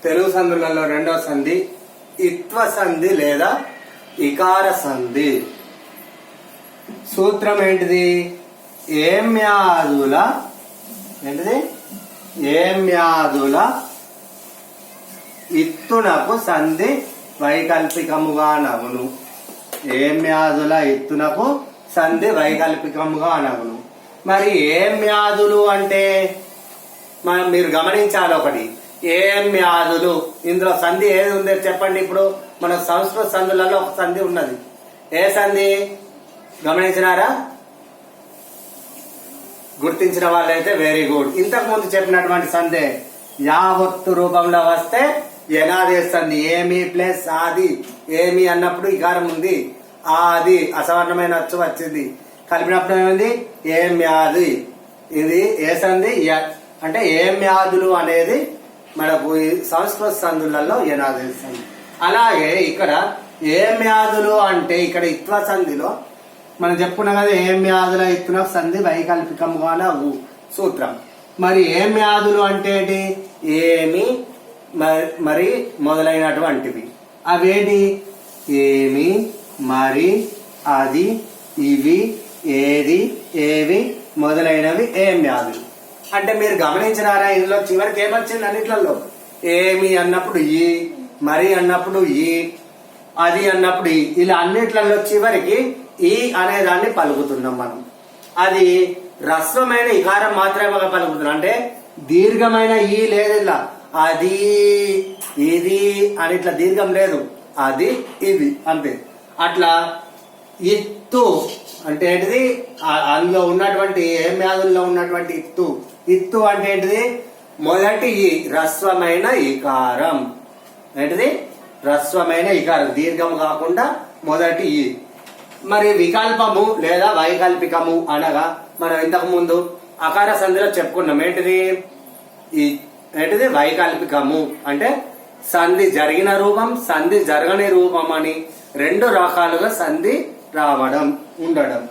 తెలుగు సంధులలో రెండవ సంధి ఇత్వ సంధి లేదా ఇకార సంధి. సూత్రం ఏంటిది? ఏమ్యాదుల ఇత్తునకు సంధి వైకల్పికముగా నగును. ఏమ్యాదుల ఇత్తునకు సంధి వైకల్పికముగా నగును. మరి ఏమ్యాదులు అంటే మీరు గమనించాలి ఒకటి. ఏమ్యాదులు ఇందులో సంధి ఏది ఉందో చెప్పండి. ఇప్పుడు మన సంస్కృత సంధులలో ఒక సంధి ఉన్నది. ఏ సంధి గమనించినారా? గుర్తించిన వాళ్ళైతే వెరీ గుడ్. ఇంతకు ముందు చెప్పినటువంటి సంధి యావత్తు రూపంలో వస్తే ఎనాది సంధి. ఏమి ప్లస్ ఆది. ఏమి అన్నప్పుడు ఇకారం ఉంది, ఆది అసవర్ణమైన అచ్చు వచ్చింది, కలిపినప్పుడు ఏమైంది? ఏమ్యాది. ఇది ఏ సంధి అంటే ఏమ్యాదులు అనేది మనకు సంస్కృత సంధులలో ఎనాది సంధి. అలాగే ఇక్కడ ఏమ్యాదులు అంటే ఇక్కడ ఇత్వ సంధిలో మనం చెప్పుకున్నాం కదా, ఏమ్యాదుల ఇత్తున సంధి వైకల్పికముగాన సూత్రం. మరి ఏమ్యాదులు అంటే ఏంటి? ఏమి మరి మొదలైనటువంటివి. అవేంటి? ఏమి, మరి, అది, ఇవి, ఏది, ఏవి మొదలైనవి ఏమ్యాదులు. అంటే మీరు గమనించినారా? ఇందులో చివరికి ఏమొచ్చింది? అన్నిట్లలో ఏమి అన్నప్పుడు ఈ, మరి అన్నప్పుడు ఈ, అది అన్నప్పుడు ఈ, ఇలా అన్నిట్లలో చివరికి ఈ అనే దాన్ని పలుకుతున్నాం మనం. అది రస్వమైన ఇకారం మాత్రమే పలుకుతున్నాం. అంటే దీర్ఘమైన ఈ లేదు, ఇలా అది, ఇది అని ఇట్లా దీర్ఘం లేదు. అది, ఇది అంతే. అట్లా ఇత్తు అంటే ఏంటిది? అందులో ఉన్నటువంటి ఏమ్యాదుల్లో ఉన్నటువంటి ఇత్తు. ఇత్తు అంటే ఏంటిది? మొదటి ఈ రస్వమైన ఇకారం. ఏంటిది? రస్వమైన ఇకారం, దీర్ఘము కాకుండా మొదటి ఈ. మరి వికల్పము లేదా వైకల్పికము అనగా మనం ఇంతకు ముందు అకార సంధిలో చెప్పుకున్నాం. ఏంటిది? వైకల్పికము అంటే సంధి జరిగిన రూపం, సంధి జరగని రూపం అని రెండు రకాలుగా సంధి రావడం, ఉండడం.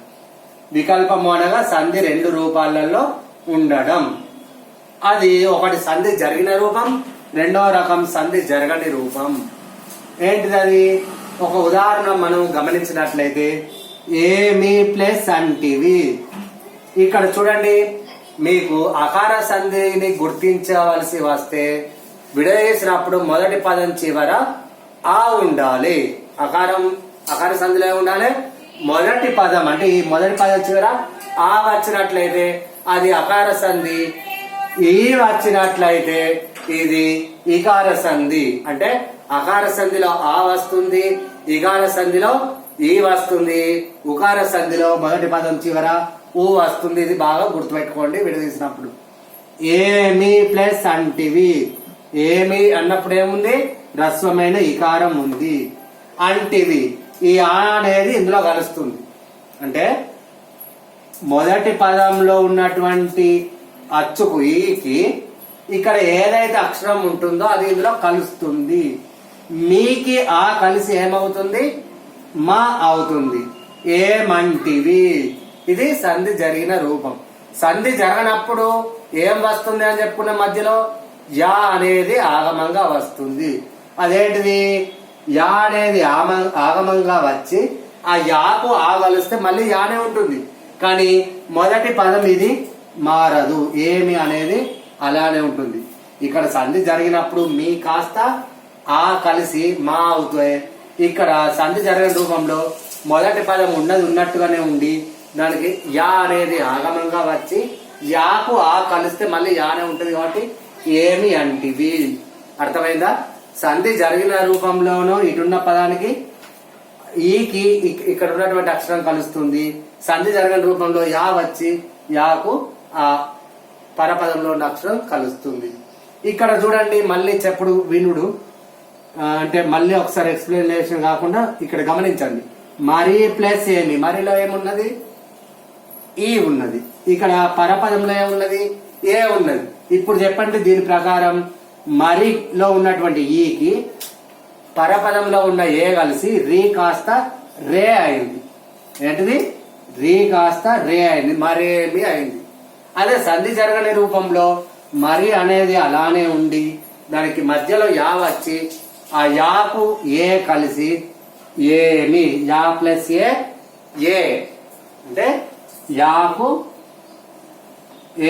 వికల్పము అనగా సంధి రెండు రూపాలలో ఉండడం. అది ఒకటి సంధి జరిగిన రూపం, రెండవ రకం సంధి జరగని రూపం. ఏంటిది అది? ఒక ఉదాహరణ మనం గమనించినట్లయితే ఏమి ప్లస్ అంటివి. ఇక్కడ చూడండి, మీకు అకార సంధిని గుర్తించవలసి వస్తే విడదీసినప్పుడు మొదటి పదం చివర ఆ ఉండాలి. అకార సంధిలో ఉండాలి. మొదటి పదం అంటే ఈ మొదటి పదం చివర ఆ వచ్చినట్లయితే అది అకార సంధి. ఈ వచ్చినట్లయితే ఇది ఇకార సంధి. అంటే అకార సంధిలో ఆ వస్తుంది, ఇకార సంధిలో ఈ వస్తుంది, ఉకార సంధిలో మొదటి పదం చివర ఊ వస్తుంది. ఇది బాగా గుర్తుపెట్టుకోండి విడదీసినప్పుడు. ఏమి ప్లస్ అంటివి. ఏమి అన్నప్పుడు ఏముంది? రస్వమైన ఇకారం ఉంది. అంటివి, ఈ ఆ అనేది ఇందులో కలుస్తుంది. అంటే మొదటి పదంలో ఉన్నటువంటి అచ్చుకు ఈకి ఇక్కడ ఏదైతే అక్షరం ఉంటుందో అది ఇందులో కలుస్తుంది. మీకి ఆ కలిసి ఏమవుతుంది? మా అవుతుంది. ఏమంటివి. ఇది సంధి జరిగిన రూపం. సంధి జరగనప్పుడు ఏం వస్తుంది అని చెప్పుకున్న మధ్యలో యా అనేది ఆగమంగా వస్తుంది. అదేంటిది? యా అనేది ఆగమంగా వచ్చి ఆ యాకు ఆగలిస్తే మళ్ళీ యానే ఉంటుంది. కానీ మొదటి పదం ఇది మారదు. ఏమి అనేది అలానే ఉంటుంది. ఇక్కడ సంధి జరిగినప్పుడు మీ కాస్త ఆ కలిసి మా అవుతాయి. ఇక్కడ సంధి జరిగిన రూపంలో మొదటి పదం ఉన్నట్టుగానే ఉండి దానికి యా అనేది ఆగమంగా వచ్చి యాకు ఆ కలిస్తే మళ్ళీ యానే ఉంటుంది. కాబట్టి ఏమి అంటివి. అర్థమైందా? సంధి జరిగిన రూపంలోనూ ఇటున్న పదానికి ఈకి ఇక్కడ ఉన్నటువంటి అక్షరం కలుస్తుంది. సంధి జరిగిన రూపంలో యా వచ్చి యాకు ఆ పరపదంలో ఉన్న అక్షరం కలుస్తుంది. ఇక్కడ చూడండి, మళ్ళీ చెప్పుడు వినుడు అంటే మళ్ళీ ఒకసారి ఎక్స్ప్లెనేషన్ కాకుండా ఇక్కడ గమనించండి. మరి ప్లస్ ఏమి. మరిలో ఏమున్నది? ఈ ఉన్నది. ఇక్కడ పరపదంలో ఏమున్నది? ఏ ఉన్నది. ఇప్పుడు చెప్పండి దీని ప్రకారం మరిలో ఉన్నటువంటి ఈకి పరపదంలో ఉన్న ఏ కలిసి రీ కాస్త రే అయింది. ఏంటిది? రీ కాస్త రే అయింది, మరేమి అయింది. అదే సంధి జరగని రూపంలో మరి అనేది అలానే ఉండి దానికి మధ్యలో యా వచ్చి ఆ యాకు ఏ కలిసి ఏమి, యా ప్లస్ ఏ అంటే యాకు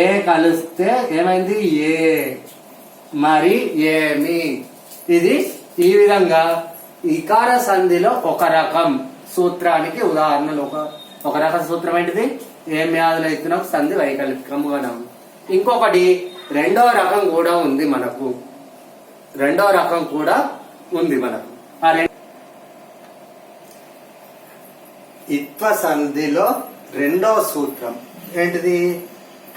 ఏ కలిస్తే ఏమైంది ఏ, మరి ఏమి. ఇది ఈ విధంగా ఇకార సంధిలో ఒక రకం సూత్రానికి ఉదాహరణలు. ఒక రకం సూత్రం ఏంటిది, ఏమి ఆదుల ఎత్తునకు సంధి వైకల్పికముగా. ఇంకొకటి రెండో రకం కూడా ఉంది మనకు, ఆ ఇత్వ సంధిలో రెండో సూత్రం ఏంటిది,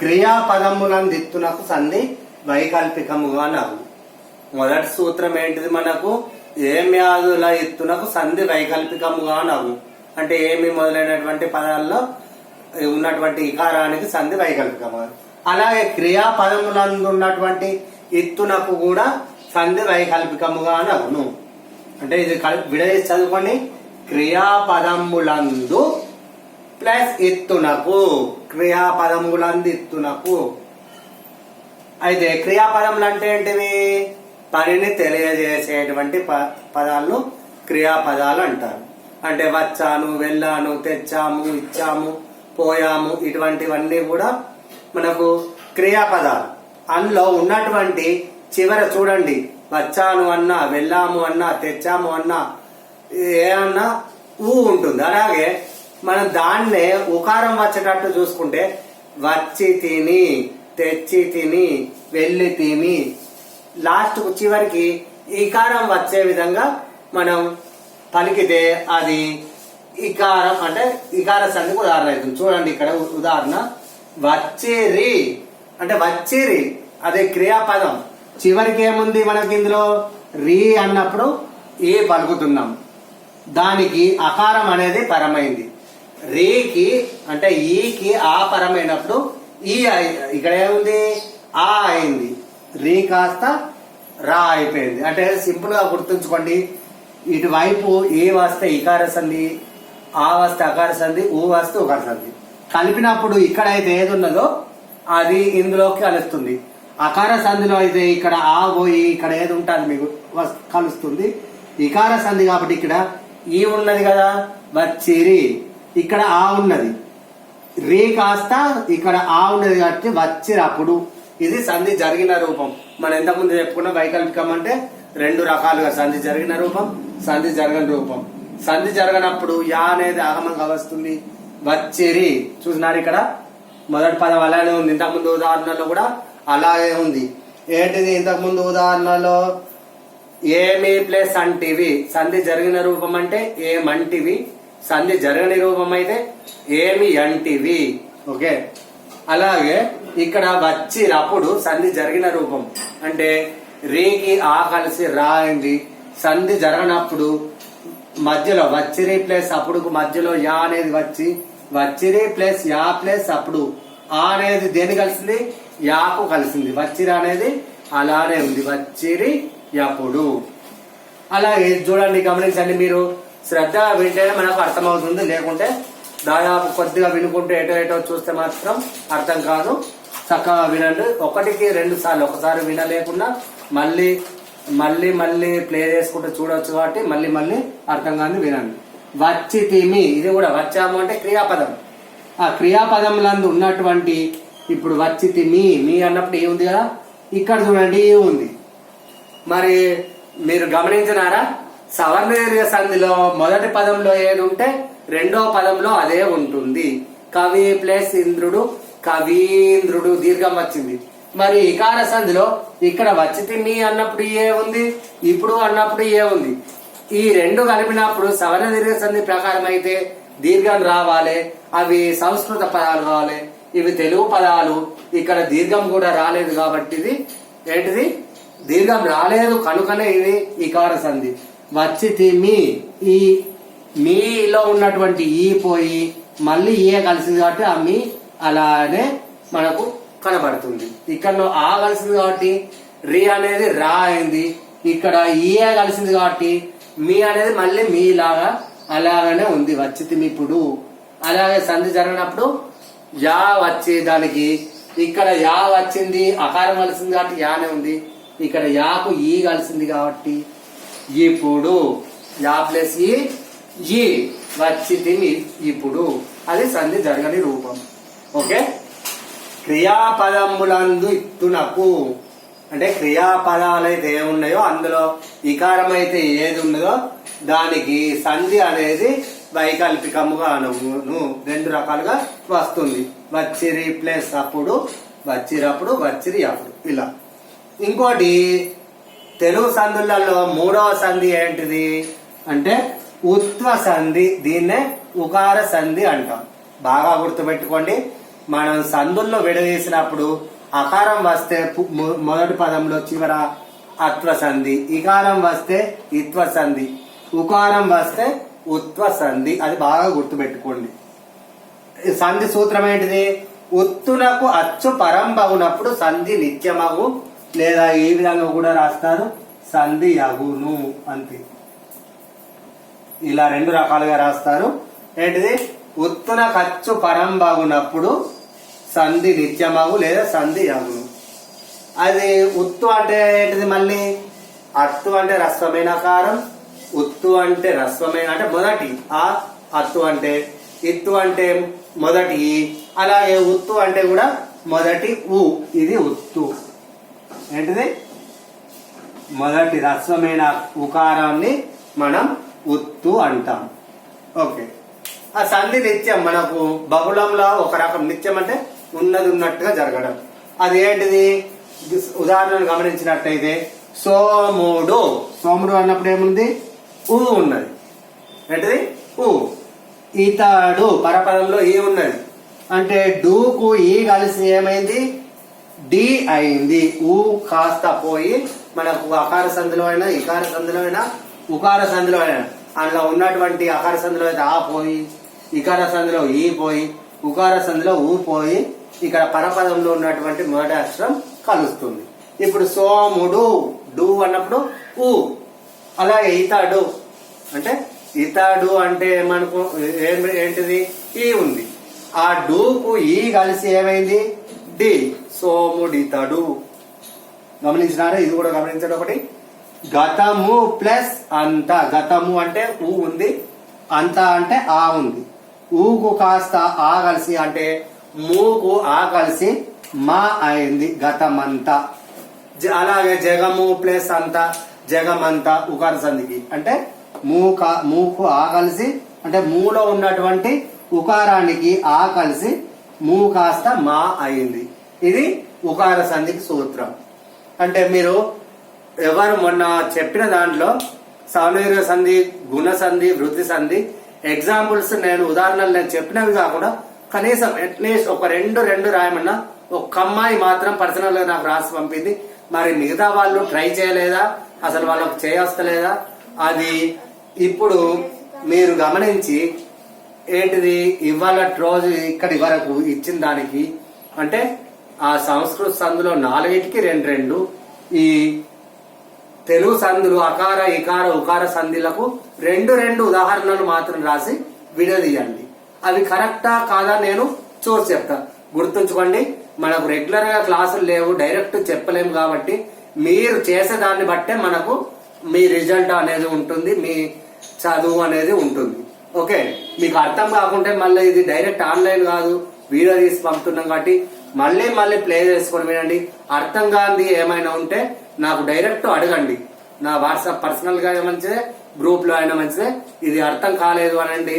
క్రియాపదములందు ఇత్తునకు సంధి వైకల్పికముగా నగు. మొదటి సూత్రం ఏంటిది మనకు, ఏమి ఆదుల ఇత్తునకు సంధి వైకల్పికముగా నగు అంటే ఏమి మొదలైనటువంటి పదాల్లో ఉన్నటువంటి ఇకారానికి సంధి వైకల్పికము. అలాగే క్రియాపదములందు ఉన్నటువంటి ఇత్తునకు కూడా సంధి వైకల్పికముగా నగును. అంటే ఇది విడదీసి చదువుకోండి, క్రియాపదములందు ప్లస్ ఇత్తునకు, క్రియాపదములందు ఇత్తునకు. అయితే క్రియాపదములు అంటే ఏంటివి, పనిని తెలియజేసేటువంటి పదాలను క్రియాపదాలు అంటారు. అంటే వచ్చాను, వెళ్ళాను, తెచ్చాము, ఇచ్చాము, పోయాము, ఇటువంటివన్నీ కూడా మనకు క్రియాపదాలు. అందులో ఉన్నటువంటి చివర చూడండి, వచ్చాను అన్నా, వెళ్ళాము అన్నా, తెచ్చాము అన్నా, ఏ అన్నా ఊ ఉంటుంది. అలాగే మనం దాన్నే ఉకారం వచ్చేటట్టు చూసుకుంటే వచ్చి తిని, తెచ్చి తిని, వెళ్ళి తిని, లాస్ట్ కు చివరికి ఈకారం వచ్చే విధంగా మనం పలికితే అది ఇకారం అంటే ఇకార సంధికి ఉదాహరణ అవుతుంది. చూడండి ఇక్కడ ఉదాహరణ, వచ్చిరి అంటే వచ్చిరి అదే క్రియాపదం. చివరికి ఏముంది మనకి ఇందులో, రీ అన్నప్పుడు ఏ పలుకుతున్నాం, దానికి అకారం అనేది పరమైంది. రీకి అంటే ఈకి ఆ పరమైనప్పుడు ఈ ఇక్కడ ఏముంది, ఆ అయింది, రీ కాస్త రా అయిపోయింది. అంటే సింపుల్ గా గుర్తుంచుకోండి, ఇటువైపు ఏ వస్తే ఇకార సంధి, ఆ వస్తే అకార సంధి, ఊ వస్తే ఉకార సంధి. కలిపినప్పుడు ఇక్కడైతే ఏది ఉన్నదో అది ఇందులోకి కలుస్తుంది. అకార సంధిలో అయితే ఇక్కడ ఆ పోయి ఇక్కడ ఏది ఉంటుంది మీకు కలుస్తుంది. ఇకార సంధి కాబట్టి ఇక్కడ ఈ ఉన్నది కదా, వచ్చిరి, ఇక్కడ ఆ ఉన్నది, రీ కాస్త ఇక్కడ ఆ ఉన్నది కాబట్టి వచ్చినప్పుడు ఇది సంధి జరిగిన రూపం. మనం ఎంతకుముందు చెప్పుకున్న వైకల్పికం అంటే రెండు రకాలుగా, సంధి జరిగిన రూపం, సంధి జరగని రూపం. సంధి జరగనప్పుడు యా అనేది ఆగమంగా వస్తుంది, వచ్చిరి. చూసినారు ఇక్కడ మొదటి పదం అలానే ఉంది, ఇంతకుముందు ఉదాహరణలో కూడా అలాగే ఉంది. ఏంటిది ఇంతకుముందు ఉదాహరణలో, ఏమి ప్లస్ అంటివి, సంధి జరిగిన రూపం అంటే ఏమంటివి, సంధి జరగని రూపం అయితే ఏమి అంటివి. ఓకే, అలాగే ఇక్కడ వచ్చినప్పుడు సంధి జరిగిన రూపం అంటే రీకి ఆ కలిసి రా అయింది. సంధి జరగనప్పుడు మధ్యలో వచ్చిరి ప్లస్ అప్పుడు మధ్యలో యా అనేది వచ్చి, వచ్చిరి ప్లస్ యా ప్లస్ అప్పుడు ఆ అనేది దేని కలిసింది, యాకు కలిసింది. వచ్చిరి అనేది అలానే ఉంది, వచ్చిరి అప్పుడు. అలాగే చూడండి, గమనించండి, మీరు శ్రద్ధగా వింటేనే మనకు అర్థమవుతుంది. లేకుంటే దాదాపు కొద్దిగా వినుకుంటే ఎటో ఎటో చూస్తే మాత్రం అర్థం కాదు. చక్కగా వినండి, ఒకటికి రెండు సార్లు, ఒకసారి వినలేకుండా మళ్ళీ మళ్ళీ మళ్ళీ ప్లే చేసుకుంటూ చూడొచ్చు కాబట్టి మళ్ళీ మళ్ళీ అర్థం కాదు వినండి. వచ్చి తిమి, ఇది కూడా వచ్చాము అంటే క్రియాపదం. ఆ క్రియాపదంలందు ఉన్నటువంటి ఇప్పుడు వచ్చి తిమి, మీ అన్నప్పుడు ఏ ఉంది కదా, ఇక్కడ చూడండి ఏ ఉంది. మరి మీరు గమనించినారా, సవర్ణ దీర్ఘ సంధిలో మొదటి పదంలో ఏది ఉంటే రెండో పదంలో అదే ఉంటుంది. కవి ప్లస్ ఇంద్రుడు, కవీంద్రుడు దీర్ఘం వచ్చింది. మరి ఇకార సంధిలో ఇక్కడ వచ్చితి మీ అన్నప్పుడు ఏ ఉంది, ఇప్పుడు అన్నప్పుడు ఏ ఉంది. ఈ రెండు కలిపినప్పుడు సవర్ణ దీర్ఘ సంధి ప్రకారం అయితే దీర్ఘం రావాలి. అవి సంస్కృత పదాలు కావాలి, ఇవి తెలుగు పదాలు. ఇక్కడ దీర్ఘం కూడా రాలేదు కాబట్టి ఇది ఏంటిది, దీర్ఘం రాలేదు కనుకనే ఇది ఇకార సంధి. వచ్చితి మీ, ఈ మీలో ఉన్నటువంటి ఈ పోయి మళ్ళీ ఏ కలిసింది కాబట్టి ఆ మీ అలానే మనకు కనబడుతుంది. ఇక్కడ ఆ కలిసింది కాబట్టి రీ అనేది రా అయింది. ఇక్కడ ఈ కలిసింది కాబట్టి మీ అనేది మళ్ళీ మీ లాగా అలాగనే ఉంది. వచ్చితి ఇప్పుడు అలాగే సంధి జరిగినప్పుడు యా వచ్చి దానికి ఇక్కడ యా వచ్చింది, అకారం కలిసింది కాబట్టి యానే ఉంది. ఇక్కడ యాకు ఈ కలిసింది కాబట్టి ఇప్పుడు యా ప్లస్ ఈ వచ్చింది ఇప్పుడు అది సంధి జరగని రూపం. ఓకే, క్రియాపదములందు ఇత్తునకు అంటే క్రియాపదాలు అయితే ఏమున్నాయో అందులో ఇకారం అయితే ఏది ఉన్నదో దానికి సంధి అనేది వైకల్పికముగా రెండు రకాలుగా వస్తుంది. వచ్చిరి ప్లస్ అప్పుడు, వచ్చిరప్పుడు, వచ్చిరి అప్పుడు, ఇలా. ఇంకోటి తెలుగు సంధులలో మూడవ సంధి ఏంటిది అంటే ఉత్వ సంధి. దీన్నే ఉకార సంధి అంటాం. బాగా గుర్తుపెట్టుకోండి, మనం సంధుల్లో విడదీసినప్పుడు అకారం వస్తే మొదటి పదంలో చివర అత్వ సంధి, ఇకారం వస్తే ఇత్వ సంధి, ఉకారం వస్తే ఉత్వ సంధి. అది బాగా గుర్తుపెట్టుకోండి. సంధి సూత్రం ఏంటిది? ఉత్తునకు అచ్చు పరంబగునప్పుడు సంధి నిత్యమగు, లేదా ఈ విధంగా కూడా రాస్తారు సంధి అగును అంతే. ఇలా రెండు రకాలుగా రాస్తారు. ఏంటిది? ఉత్తునకు అచ్చు పరంబగునప్పుడు సంధి నిత్యమగు లేదా సంధి అగును. అది ఉత్తు అంటే ఏంటిది? మళ్ళీ అత్తు అంటే రస్వమైన కారం, ఉత్తు అంటే రస్వమైన అంటే మొదటి ఆ, అత్తు అంటే, ఇత్తు అంటే మొదటి ఈ, అలాగే ఉత్తు అంటే కూడా మొదటి ఊ. ఇది ఉత్తు. ఏంటిది? మొదటి రస్వమైన ఉకారాన్ని మనం ఉత్తు అంటాం. ఓకే, ఆ సంధి నిత్యం మనకు బహుళంలో ఒక రకం. నిత్యం అంటే ఉన్నది ఉన్నట్టుగా జరగడం. అది ఏంటిది? ఉదాహరణను గమనించినట్టయితే సోముడు, సోముడు అన్నప్పుడు ఏముంది? ఊ ఉన్నది. ఏంటిది? ఊ. ఇతడు పరపదంలో ఈ ఉన్నది అంటే డూకు ఈ కలిసి ఏమైంది? డి అయింది. ఊ కాస్త పోయి మనకు అకార సంధిలో అయినా, ఇకార సంధిలో అయినా, ఉకార సంధిలో అయినా, అందులో ఉన్నటువంటి అకార సంధిలో అయితే ఆ పోయి, ఇకార సంధిలో ఈ పోయి, ఉకార సంధిలో ఊ పోయి, ఇక్కడ పరపదంలో ఉన్నటువంటి మొదటి అక్షరం కలుస్తుంది. ఇప్పుడు సోముడు, డు అన్నప్పుడు ఊ. అలాగే ఇతడు అంటే, ఇతడు అంటే మనకు ఏంటిది? ఈ ఉంది. ఆ డూకు ఈ కలిసి ఏమైంది? డి. సోముడితడు. గమనించినారా? ఇది కూడా గమనించడం ఒకటి. గతము ప్లస్ అంత. గతము అంటే ఊ ఉంది, అంత అంటే ఆ ఉంది. ఊకు కాస్త ఆ కలిసి అంటే మూకు ఆ కలిసి మా అయింది, గతమంతా. అలాగే జగము ప్లస్ అంత, జగమంత ఉకార సంధికి అంటే మూకు ఆ కలిసి అంటే మూలో ఉన్నటువంటి ఉకారానికి ఆ కలిసి మూ కాస్త మా అయింది. ఇది ఉకార సంధికి సూత్రం. అంటే మీరు ఎవరు మొన్న చెప్పిన దాంట్లో సౌనీర్య సంధి, గుణ సంధి, వృద్ధి సంధి ఎగ్జాంపుల్స్ నేను ఉదాహరణలు నేను చెప్పినవి కాకుండా కనీసం అట్లీస్ట్ ఒక రెండు రాయమన్నా. ఒక అమ్మాయి మాత్రం పర్సనల్ గా నాకు రాసి పంపింది. మరి మిగతా వాళ్ళు ట్రై చేయలేదా? అసలు వాళ్ళకు చేయవస్తలేదా? అది ఇప్పుడు మీరు గమనించి ఏంటిది ఇవాళ రోజు ఇక్కడి వరకు ఇచ్చిన దానికి అంటే ఆ సంస్కృత సందులో 4కి 2 ఈ తెలుగు సందులు అకార, ఇకార, ఉకార సంధిలకు 2 ఉదాహరణలు మాత్రం రాసి విడదీయండి. అవి కరెక్టా కాదా నేను చూసి చెప్తా. గుర్తుంచుకోండి, మనకు రెగ్యులర్ గా క్లాసులు లేవు, డైరెక్ట్ చెప్పలేము కాబట్టి మీరు చేసేదాన్ని బట్టే మనకు మీ రిజల్ట్ అనేది ఉంటుంది, మీ చదువు అనేది ఉంటుంది. ఓకే, మీకు అర్థం కాకుంటే మళ్ళీ ఇది డైరెక్ట్ ఆన్లైన్ కాదు, వీడియో తీసి పంపుతున్నాం కాబట్టి మళ్ళీ ప్లే చేసుకొని వినండి. అర్థం కాంది ఏమైనా ఉంటే నాకు డైరెక్ట్ అడగండి. నా వాట్సాప్ పర్సనల్ గా మంచిదే, గ్రూప్ లో అయినా మంచిదే. ఇది అర్థం కాలేదు అనండి,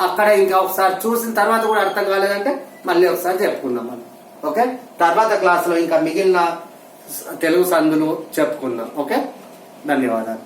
అక్కడ ఇంకా ఒకసారి చూసిన తర్వాత కూడా అర్థం కాలేదంటే మళ్ళీ ఒకసారి చెప్పుకుందాం మనం. ఓకే, తర్వాత క్లాస్ లో ఇంకా మిగిలిన తెలుగు సందులు చెప్పుకుందాం. ఓకే, ధన్యవాదాలు.